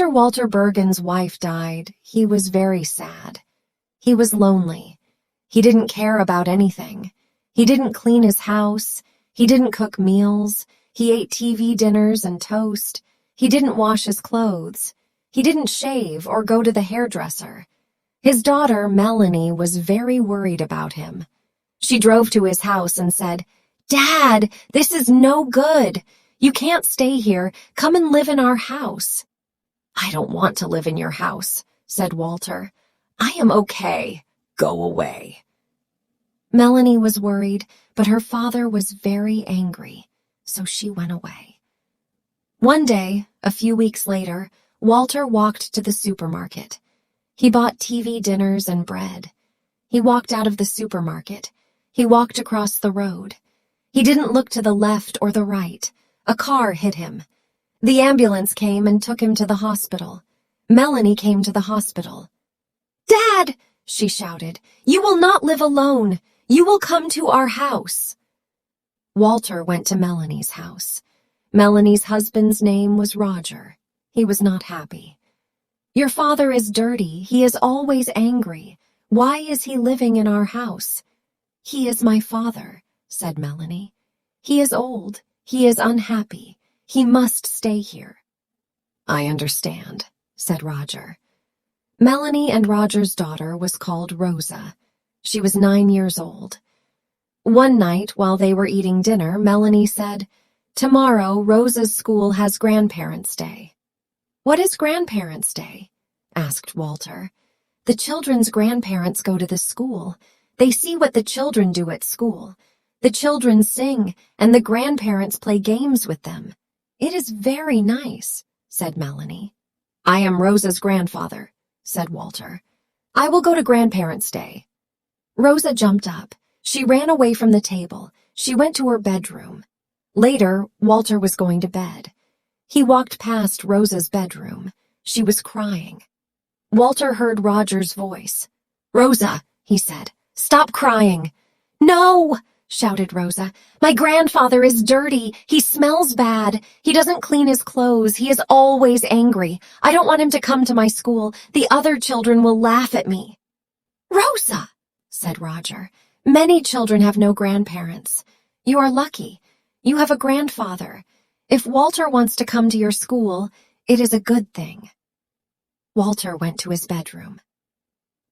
After Walter Bergen's wife died, he was very sad. He was lonely. He didn't care about anything. He didn't clean his house. He didn't cook meals. He ate TV dinners and toast. He didn't wash his clothes. He didn't shave or go to the hairdresser. His daughter, Melanie, was very worried about him. She drove to his house and said, "Dad, this is no good. You can't stay here. Come and live in our house." "I don't want to live in your house," said Walter. "I am okay. Go away." Melanie was worried, but her father was very angry, so she went away. One day, a few weeks later, Walter walked to the supermarket. He bought TV dinners and bread. He walked out of the supermarket. He walked across the road. He didn't look to the left or the right. A car hit him. The ambulance came and took him to the hospital. Melanie came to the hospital. "Dad!" she shouted. "You will not live alone. You will come to our house." Walter went to Melanie's house. Melanie's husband's name was Roger. He was not happy. "Your father is dirty. He is always angry. Why is he living in our house?" "He is my father," said Melanie. "He is old. He is unhappy. He must stay here." "I understand," said Roger. Melanie and Roger's daughter was called Rosa. She was 9 years old. One night, while they were eating dinner, Melanie said, "Tomorrow, Rosa's school has Grandparents' Day." "What is Grandparents' Day?" asked Walter. "The children's grandparents go to the school. They see what the children do at school. The children sing, and the grandparents play games with them. It is very nice," said Melanie. "I am Rosa's grandfather," said Walter. "I will go to Grandparents' Day." Rosa jumped up. She ran away from the table. She went to her bedroom. Later, Walter was going to bed. He walked past Rosa's bedroom. She was crying. Walter heard Roger's voice. "Rosa," he said, "stop crying." "No!" shouted Rosa. "My grandfather is dirty. He smells bad. He doesn't clean his clothes. He is always angry. I don't want him to come to my school. The other children will laugh at me." "Rosa," said Roger, "many children have no grandparents. You are lucky. You have a grandfather. If Walter wants to come to your school, it is a good thing." Walter went to his bedroom.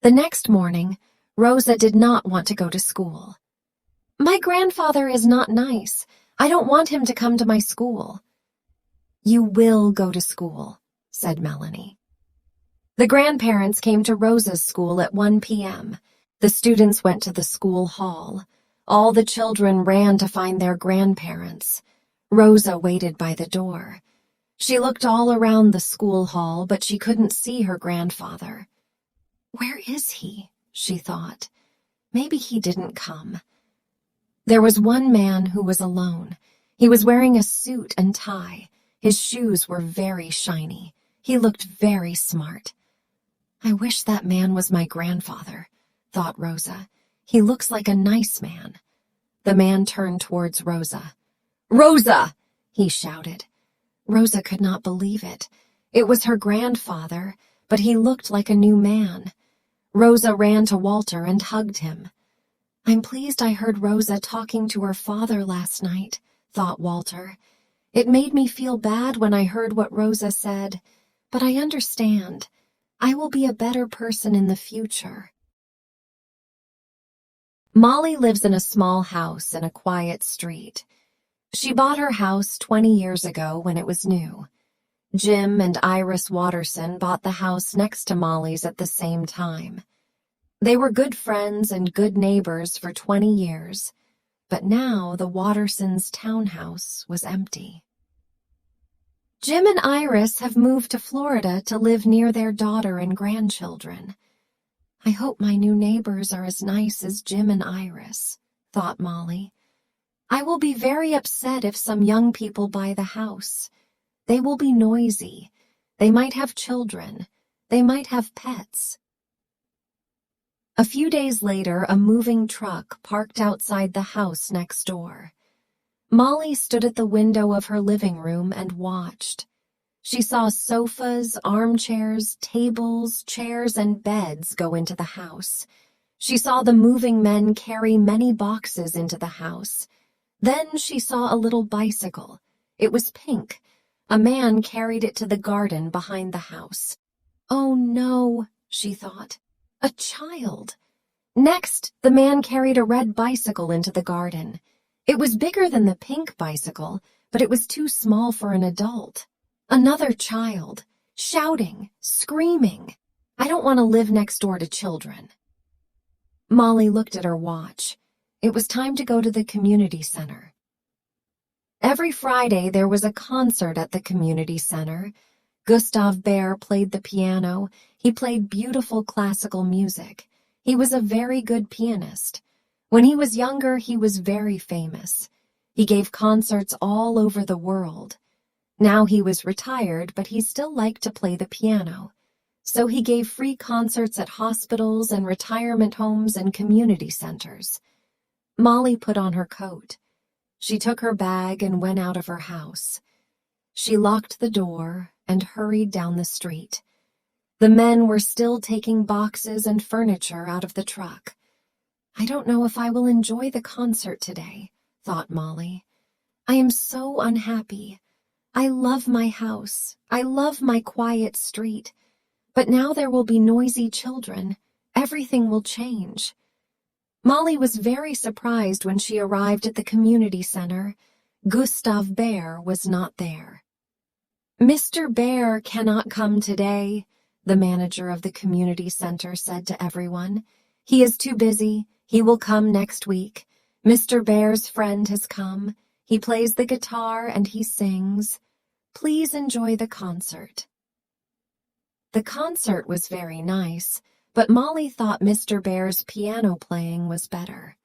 The next morning, Rosa did not want to go to school. "My grandfather is not nice. I don't want him to come to my school." "You will go to school," said Melanie. The grandparents came to Rosa's school at 1 p.m. The students went to the school hall. All the children ran to find their grandparents. Rosa waited by the door. She looked all around the school hall, but she couldn't see her grandfather. "Where is he?" she thought. "Maybe he didn't come." There was one man who was alone. He was wearing a suit and tie. His shoes were very shiny. He looked very smart. "I wish that man was my grandfather," thought Rosa. "He looks like a nice man." The man turned towards Rosa. "Rosa!" he shouted. Rosa could not believe it. It was her grandfather, but he looked like a new man. Rosa ran to Walter and hugged him. "I'm pleased I heard Rosa talking to her father last night," thought Walter. "It made me feel bad when I heard what Rosa said, but I understand. I will be a better person in the future." Molly lives in a small house in a quiet street. She bought her house 20 years ago when it was new. Jim and Iris Watterson bought the house next to Molly's at the same time. They were good friends and good neighbors for 20 years, but now the Wattersons' townhouse was empty. Jim and Iris have moved to Florida to live near their daughter and grandchildren. "I hope my new neighbors are as nice as Jim and Iris," thought Molly. "I will be very upset if some young people buy the house. They will be noisy. They might have children. They might have pets." A few days later, a moving truck parked outside the house next door. Molly stood at the window of her living room and watched. She saw sofas, armchairs, tables, chairs, and beds go into the house. She saw the moving men carry many boxes into the house. Then she saw a little bicycle. It was pink. A man carried it to the garden behind the house. Oh no, she thought. A child. Next, the man carried a red bicycle into the garden. It was bigger than the pink bicycle, but it was too small for an adult. Another child, shouting, screaming. I don't want to live next door to children. Molly looked at her watch. It was time to go to the community center. Every Friday there was a concert at the community center. Gustav Bear played the piano. He played beautiful classical music. He was a very good pianist. When he was younger, he was very famous. He gave concerts all over the world. Now he was retired, but he still liked to play the piano. So he gave free concerts at hospitals and retirement homes and community centers. Molly put on her coat. She took her bag and went out of her house. She locked the door and hurried down the street. The men were still taking boxes and furniture out of the truck. I don't know if I will enjoy the concert today, thought Molly. I am so unhappy. I love my house. I love my quiet street. But now there will be noisy children. Everything will change. Molly was very surprised when she arrived at the community center. Gustav Bear was not there. Mr. Bear cannot come today, the manager of the community center said to everyone. He is too busy. He will come next week. Mr. Bear's friend has come. He plays the guitar and he sings. Please enjoy the concert. The concert was very nice, but Molly thought Mr. Bear's piano playing was better.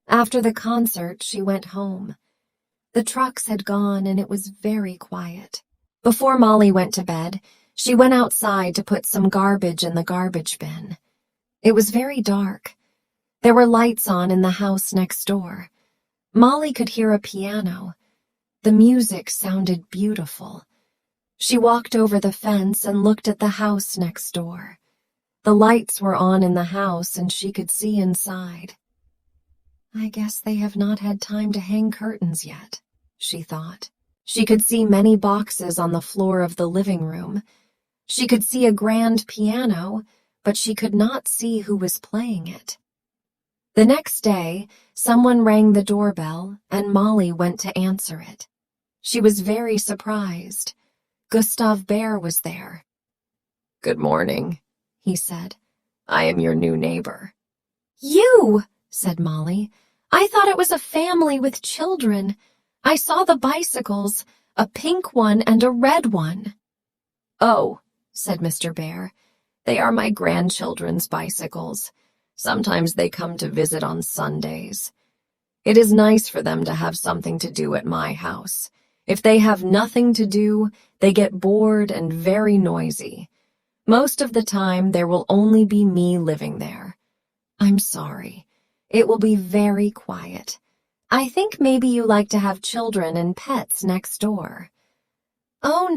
After the concert, she went home. The trucks had gone and it was very quiet. Before Molly went to bed, she went outside to put some garbage in the garbage bin. It was very dark. There were lights on in the house next door. Molly could hear a piano. The music sounded beautiful. She walked over the fence and looked at the house next door. The lights were on in the house and she could see inside. I guess they have not had time to hang curtains yet, she thought. She could see many boxes on the floor of the living room. She could see a grand piano, but she could not see who was playing it. The next day, someone rang the doorbell and Molly went to answer it. She was very surprised. Gustav Bear was there. Good morning, he said. I am your new neighbor. You, said Molly. I thought it was a family with children. I saw the bicycles, a pink one and a red one. Oh, said Mr. Bear. They are my grandchildren's bicycles. Sometimes they come to visit on Sundays. It is nice for them to have something to do at my house. If they have nothing to do, they get bored and very noisy. Most of the time, there will only be me living there. I'm sorry. It will be very quiet. I think maybe you like to have children and pets next door. Oh,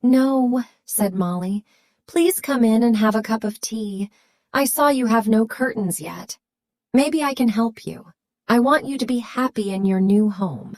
no, said Molly. Please come in and have a cup of tea. I saw you have no curtains yet. Maybe I can help you. I want you to be happy in your new home.